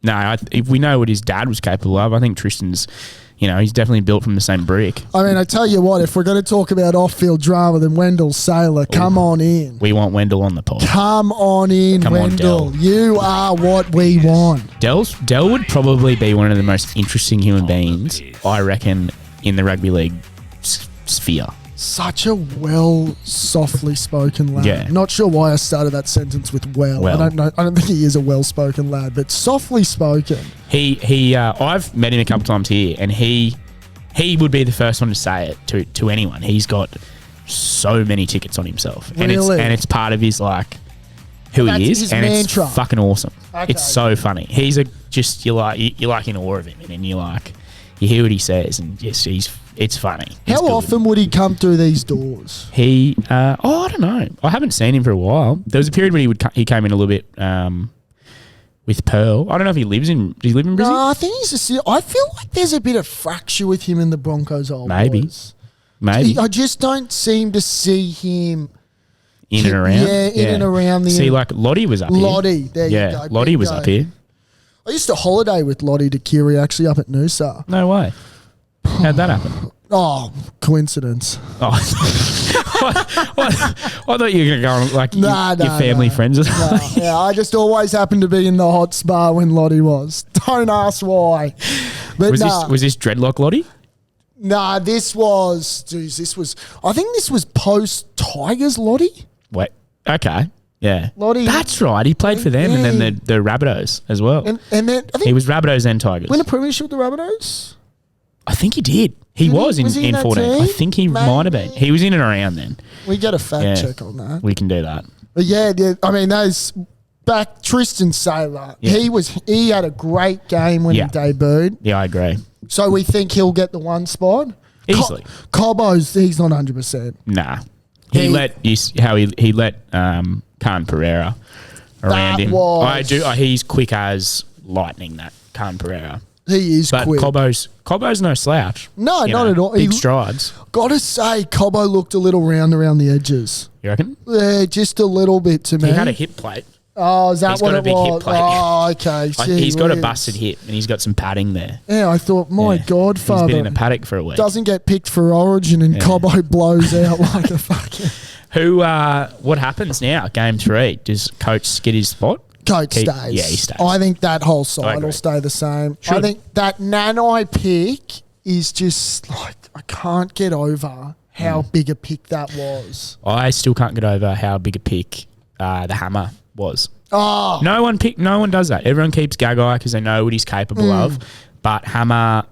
No, if we know what his dad was capable of, I think Tristan's, he's definitely built from the same brick. I mean, I tell you what, if we're going to talk about off-field drama, then Wendell Sailor, come on in. We want Wendell on the pod. Come on in, Wendell. You are what we want. Dell would probably be one of the most interesting human beings, I reckon, in the rugby league sphere. Such a softly spoken lad. Yeah. Not sure why I started that sentence with well. I don't know. I don't think he is a well-spoken lad, but softly spoken. I've met him a couple times here, and he would be the first one to say it to anyone. He's got so many tickets on himself, and it's part of his who he is, and mantra. It's fucking awesome. Okay. It's so funny. He's you're like in awe of him, and then you hear what he says, and yes, it's funny. How often would he come through these doors? I don't know. I haven't seen him for a while. There was a period when he came in a little bit with Pearl. I don't know if he lives in. Does he live in Brisbane? No, I think I feel like there's a bit of fracture with him and the Broncos old boys. Maybe. I just don't seem to see him in and around. Yeah, in and around the. See, Lottie was up here. Lottie, there you go. Lottie was up here. I used to holiday with Lottie to Kiri actually up at Noosa. No way. How'd that happen? Oh, coincidence. Oh, I thought you were going to go on your family friends or something. Yeah, I just always happened to be in the hot spa when Lottie was. Don't ask why. But was this dreadlock Lottie? Nah, this was I think this was post Tigers Lottie. Wait, okay. Yeah. Lottie. That's right. He played for them and then the Rabbitohs as well. And then I think he was Rabbitohs and Tigers. Win a premiership with the Rabbitohs? I think he did. He was in 14. Team? I think he might have been. He was in and around then. We get a fact check on that. We can do that. But yeah, I mean, those back Tristan Saylor. Yeah. He had a great game when he debuted. Yeah, I agree. So we think he'll get the one spot easily. Cobbo's he's not 100%. Nah, he let Khan Pereira around him. He's quick as lightning. That Khan Pereira. He is quick. Cobbo's no slouch. No, not at all. Big strides. Gotta say, Cobbo looked a little round around the edges. You reckon? Yeah, just a little bit to me. He had a hip plate. Oh, is that what it was? He's got a big hip plate. Oh, okay. He's got a busted hip and he's got some padding there. Yeah, I thought, my God, Father. He's been in a paddock for a week. Doesn't get picked for Origin and Cobbo blows out like a fucking... What happens now? Game 3. Does Coach get his spot? Coach stays. Yeah, he stays. I think that whole side will stay the same. I think that Nanai pick is just I can't get over how big a pick that was. I still can't get over how big a pick the Hammer was. Oh. No one does that. Everyone keeps Gagai because they know what he's capable of. But Hammer,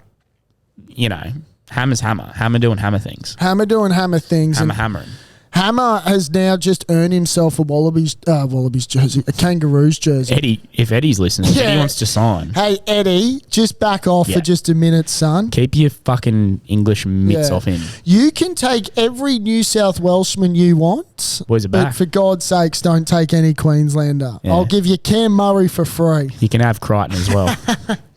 Hammer's Hammer. Hammer doing Hammer things. Hammer doing Hammer things. Hammer hammering. Hammer has now just earned himself a Wallabies jersey, a Kangaroos jersey. Eddie, if Eddie's listening, if Eddie wants to sign. Hey, Eddie, just back off for just a minute, son. Keep your fucking English mitts off him. You can take every New South Welshman you want. Boys are back. But for God's sakes, don't take any Queenslander. Yeah. I'll give you Cam Murray for free. You can have Crichton as well.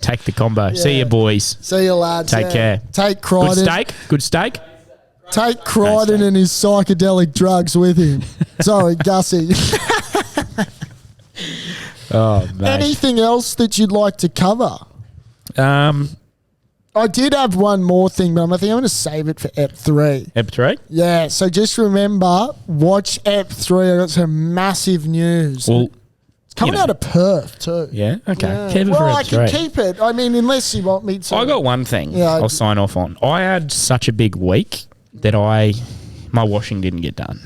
Take the combo. Yeah. See you, boys. See you, lads. Take care. Take Crichton. Good steak. Take Crichton and his psychedelic drugs with him. Sorry, Gussie. Oh, mate. Anything else that you'd like to cover? I did have one more thing, but I think I'm going to save it for Ep 3. Ep 3? Yeah, so just remember, watch Ep 3. I got some massive news. Well, it's coming out of Perth too. Yeah? Okay. Yeah. Keep it for I Ep 3. can keep it. I mean, unless you want me to. I got one thing I'll sign off on. I had such a big week that my washing didn't get done.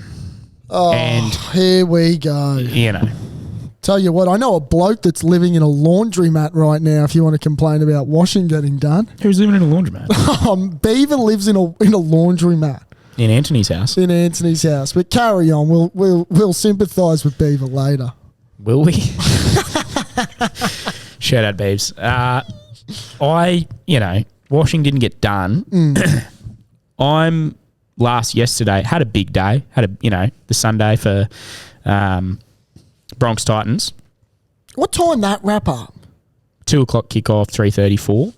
Oh, and here we go. Tell you what, I know a bloke that's living in a laundromat right now if you want to complain about washing getting done. Who's living in a laundromat? Beaver lives in a laundromat. In Anthony's house? In Anthony's house. But carry on. We'll sympathise with Beaver later. Will we? Shout out, Beavs. Washing didn't get done. Yesterday had a big day. Had the Sunday for Bronx Titans. What time that wrap up? 2 o'clock kickoff, 3:34.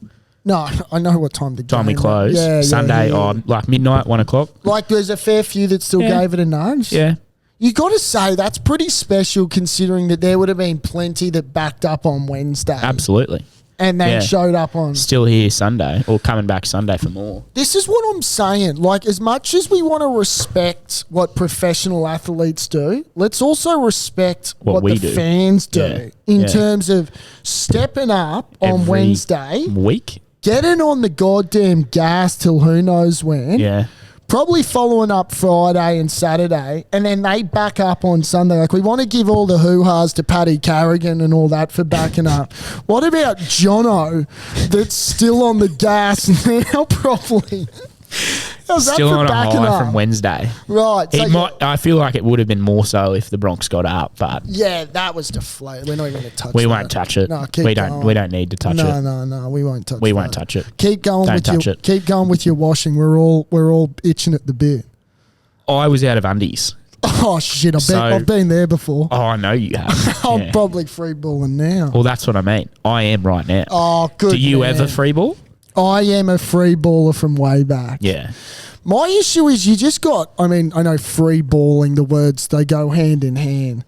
No, I know what time the Time we close. Sunday, like midnight, 1 o'clock. Like there's a fair few that still gave it a nudge. Yeah. You got to say that's pretty special considering that there would have been plenty that backed up on Wednesday. Absolutely. And then showed up on... Still here Sunday or coming back Sunday for more. This is what I'm saying. Like, as much as we want to respect what professional athletes do, let's also respect what the fans do in terms of stepping up on Wednesday. Week. Getting on the goddamn gas till who knows when. Yeah. Probably following up Friday and Saturday, and then they back up on Sunday. Like, we want to give all the hoo-has to Paddy Carrigan and all that for backing up. What about Jono that's still on the gas now probably? Still on a high from Wednesday. Right. So I feel like it would have been more so if the Bronx got up, but... Yeah, that was deflated. We're not even going to touch it. We won't touch it. No, we don't need to touch it. No, we won't touch it. We won't touch it. Keep going Keep going with your washing. We're all itching at the bit. I was out of undies. Oh, shit. I've been there before. Oh, I know you have. I'm probably free balling now. Well, that's what I mean. I am right now. Oh, good. Do you ever free ball? I am a free baller from way back. Yeah. My issue is I know free balling, the words, they go hand in hand.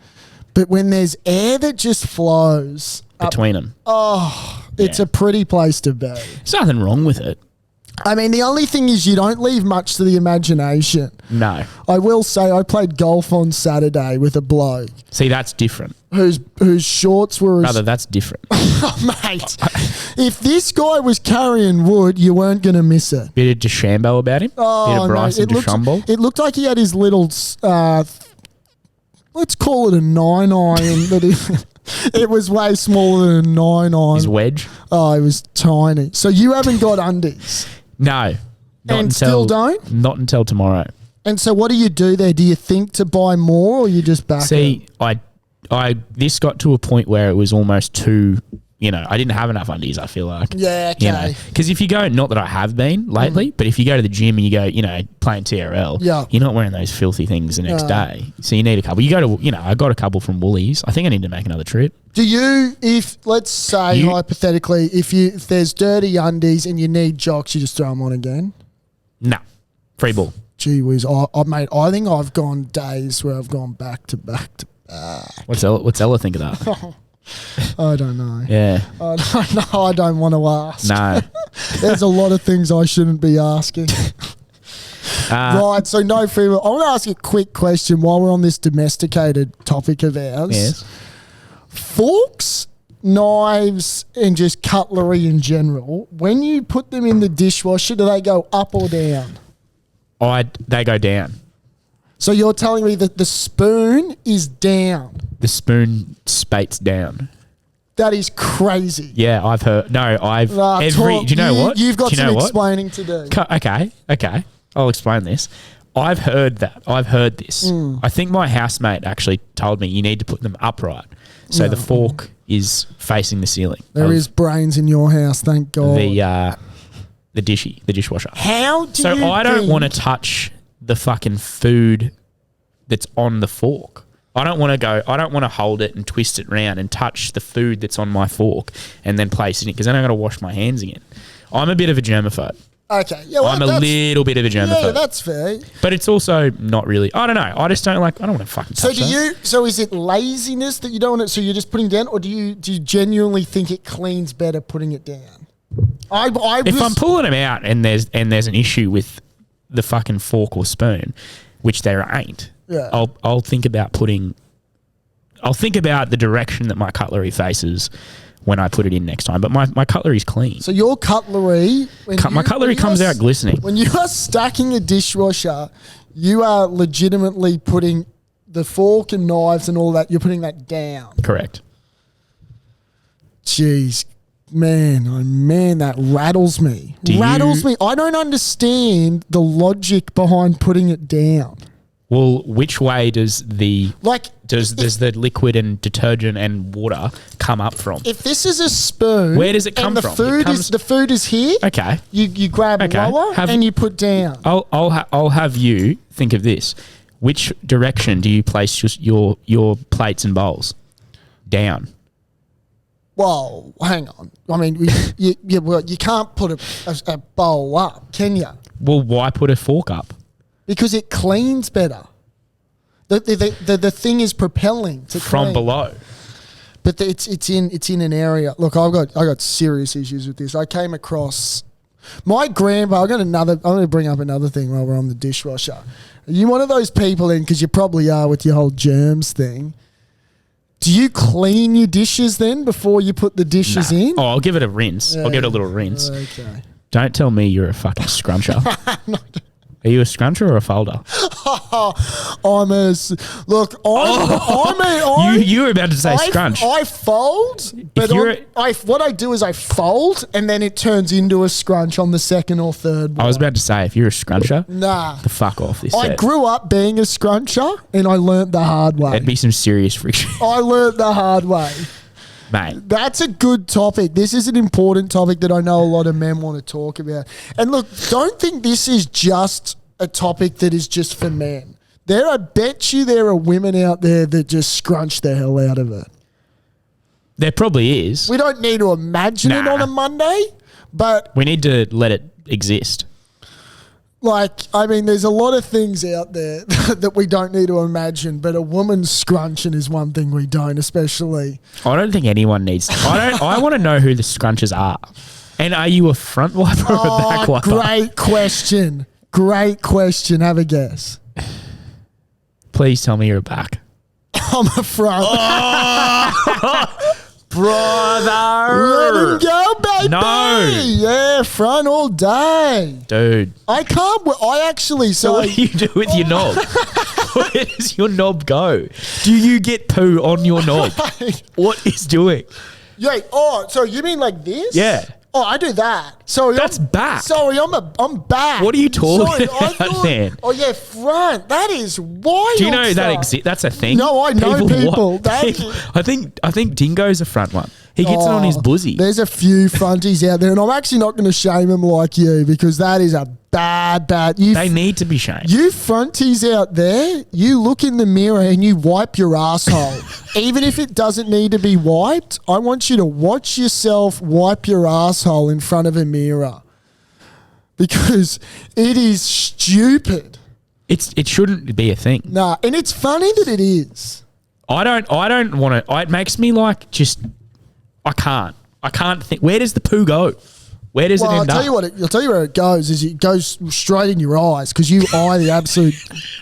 But when there's air that just flows between them. Oh, it's a pretty place to be. There's nothing wrong with it. I mean, the only thing is you don't leave much to the imagination. No. I will say I played golf on Saturday with a bloke. See, that's different. Whose shorts were... Brother, that's different. Oh, mate. If this guy was carrying wood, you weren't going to miss it. Bit of DeChambeau about him? Oh, bit of Bryson DeChambeau? It looked like he had his little... let's call it a 9-iron. But it was way smaller than a 9-iron. His wedge? Oh, it was tiny. So you haven't got undies? No. Still don't? Not until tomorrow. And so what do you do there? Do you think to buy more or you just back it? This got to a point where it was almost too, I didn't have enough undies, I feel like. Yeah, okay. Because if you go, not that I have been lately, but if you go to the gym and you go, playing TRL, you're not wearing those filthy things the next day. So you need a couple. You go to, I got a couple from Woolies. I think I need to make another trip. Do you, let's say hypothetically, if there's dirty undies and you need jocks, you just throw them on again? No. Free ball. Gee whiz. Mate, I think I've gone days where I've gone back to back to back. What's Ella think of that? I don't know. Yeah. I don't know. I don't want to ask. No. There's a lot of things I shouldn't be asking. Right, so no free will. I want to ask you a quick question while we're on this domesticated topic of ours. Yes. Forks, knives, and just cutlery in general, when you put them in the dishwasher, do they go up or down? They go down. So you're telling me that the spoon is down? The spoon spates down. That is crazy. Yeah, I've heard. No, do you know what? You've got some explaining to do. Okay. I'll explain this. I've heard that. I've heard this. I think my housemate actually told me you need to put them upright. So the fork is facing the ceiling. There is brains in your house, thank God. The dishwasher. How do you I don't want to touch the fucking food that's on the fork. I don't want to hold it and twist it around and touch the food that's on my fork and then place it in, because then I've got to wash my hands again. I'm a bit of a germaphobe. Okay. Yeah, well, I'm a little bit of a germaphobe. Yeah, that's fair. But it's also not really. I don't know. I just don't want to fucking touch that. So is it laziness that you don't want it, so you're just putting it down, or do you genuinely think it cleans better putting it down? If I'm pulling them out and there's an issue with the fucking fork or spoon, which there ain't, I'll think about the direction that my cutlery faces when I put it in next time. But my cutlery's clean. So your cutlery... My cutlery comes out glistening. When you are stacking a dishwasher, you are legitimately putting the fork and knives and all that, you're putting that down. Correct. Jeez. Man, that rattles me. Me. I don't understand the logic behind putting it down. Well, which way does the liquid and detergent and water come up from? If this is a spoon, where does it come from? The food is here. Okay. You grab lower and you put down. I'll have you think of this. Which direction do you place just your plates and bowls? Down. Well, hang on. I mean, you can't put a bowl up, can you? Well, why put a fork up? Because it cleans better. The thing is propelling to from clean. below. But it's in an area. Look, I got serious issues with this. I came across my grandpa. I'm going to bring up another thing while we're on the dishwasher. Are you one of those people then? Because you probably are with your whole germs thing. Do you clean your dishes then before you put the dishes in? Oh, I'll give it a rinse. Yeah. I'll give it a little rinse. Okay. Don't tell me you're a fucking scruncher. Are you a scruncher or a folder? You were about to say scrunch. I fold, but what I do is I fold, and then it turns into a scrunch on the second or third one. I was about to say, if you're a scruncher, nah, the fuck off this. I grew up being a scruncher, and I learnt the hard way. There'd be some serious friction. I learnt the hard way. Mate. That's a good topic. This is an important topic that I know a lot of men want to talk about. And look, don't think this is just a topic that is just for men. I bet you there are women out there that just scrunch the hell out of it. There probably is. We don't need to imagine it on a Monday, but we need to let it exist. Like, I mean, there's a lot of things out there that we don't need to imagine, but a woman's scrunching is one thing we don't, especially. I don't think anyone needs to. I want to know who the scrunchers are. And are you a front wiper or a back wiper? Great question. Great question. Have a guess. Please tell me you're a back. I'm a front. Brother. Let him go, baby. No. Yeah, front all day. Dude. I can't. I actually. So what do you do with your knob? Where does your knob go? Do you get poo on your knob? What is doing? Yeah. So you mean like this? Yeah. Oh, I do that. Sorry, that's back. Sorry, I'm back. What are you talking about, man? Oh yeah, front. That is wild. Do you know that exists? That's a thing. No, I know people. I think Dingo's a front one. He gets it on his buzzy. There's a few fronties out there, and I'm actually not going to shame them like you because that is a bad. They need to be shamed. You fronties out there, you look in the mirror and you wipe your asshole. Even if it doesn't need to be wiped, I want you to watch yourself wipe your asshole in front of a mirror because it is stupid. It shouldn't be a thing. Nah, and it's funny that it is. I don't want to. It makes me like just. I can't think. Where does the poo go? Where does it end up? I'll tell you where it goes. Is it goes straight in your eyes because you eye the absolute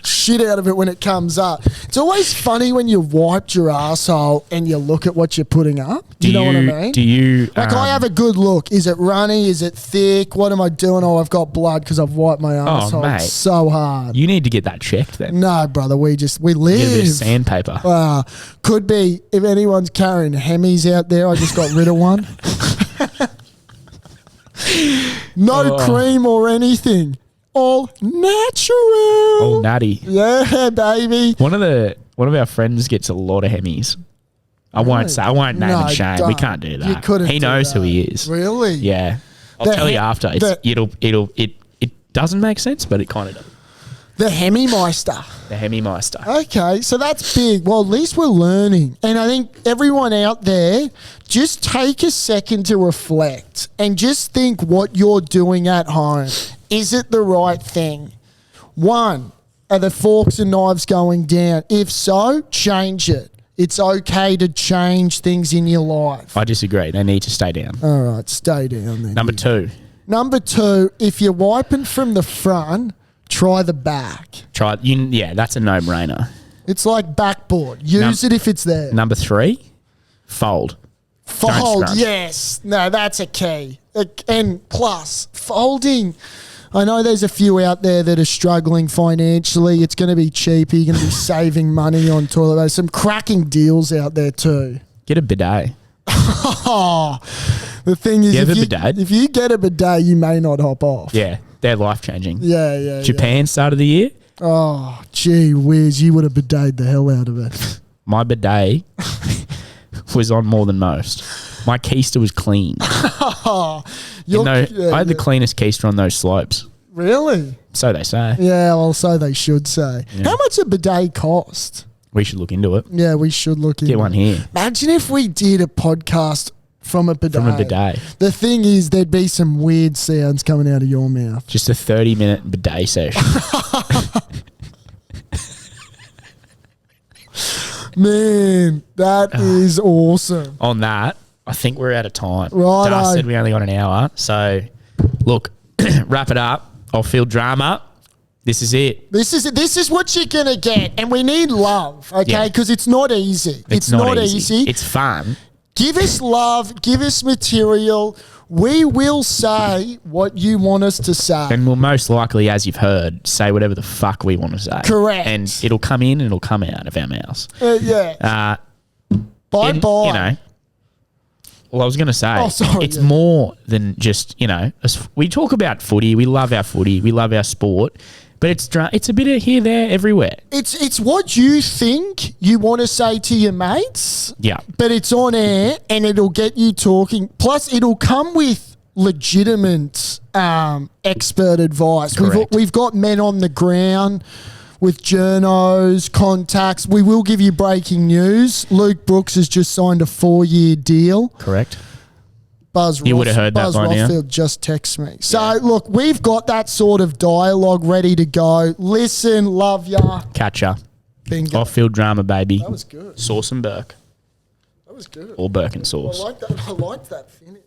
shit out of it when it comes up. It's always funny when you wiped your asshole and you look at what you're putting up. Do you know what I mean? Do you I have a good look? Is it runny? Is it thick? What am I doing? Oh, I've got blood because I've wiped my asshole so hard. You need to get that checked then. No, brother. We live. Get a bit of sandpaper. Could be if anyone's carrying Hemis out there. I just got rid of one. No cream or anything. All natural. All natty. Yeah, baby. One of our friends gets a lot of Hemis. I won't name and shame. We can't do that. You couldn't. He knows who he is. Really? Yeah. I'll tell you after. It doesn't make sense, but it kind of does. The Hemimeister. The Hemimeister. Okay, so that's big. Well, at least we're learning. And I think everyone out there, just take a second to reflect and just think what you're doing at home. Is it the right thing? 1, are the forks and knives going down? If so, change it. It's okay to change things in your life. I disagree. They need to stay down. All right, stay down then. Number 2, if you're wiping from the front, try the back. That's a no-brainer. It's like backboard. Use it if it's there. Number 3, fold. Fold, yes. No, that's a key. And plus, folding. I know there's a few out there that are struggling financially. It's going to be cheaper. You're going to be saving money on toilet. There's some cracking deals out there too. Get a bidet. The thing is, if you get a bidet, you may not hop off. Yeah, they're life-changing. Yeah. Japan started the year. Oh, gee whiz, you would have bidetted the hell out of it. My bidet was on more than most. My keister was clean. I had the cleanest keister on those slopes. Really? So they say. Yeah, well, so they should say. Yeah. How much a bidet cost? We should look into it. Yeah, we should look into it. Get one here. Imagine if we did a podcast From a bidet. From a bidet. The thing is, there'd be some weird sounds coming out of your mouth. Just a 30-minute bidet session. Man, that is awesome. On that, I think we're out of time. Right. Dar said we only got an hour. So, look, wrap it up. Off-field drama. This is it. This is what you're going to get. And we need love, okay? Because it's not easy. It's not easy. It's fun. Give us love. Give us material. We will say what you want us to say. And we'll most likely, as you've heard, say whatever the fuck we want to say. Correct. And it'll come in and it'll come out of our mouths. Yeah. Bye-bye. You know, well, I was going to say, it's yeah. more than just, you know, we talk about footy. We love our footy. We love our sport. But it's a bit of here, there, everywhere. It's what you think you want to say to your mates. Yeah. But it's on air and it'll get you talking. Plus, it'll come with legitimate expert advice. We've got men on the ground with journos, contacts. We will give you breaking news. Luke Brooks has just signed a 4-year deal. Correct. You would have heard that by now. Rothfield just texted me. So, look, we've got that sort of dialogue ready to go. Listen, love ya. Catch ya. Bingo. Off-field drama, baby. That was good. Sauce and Burke. That was good. Or Burke and sauce. I like that finish.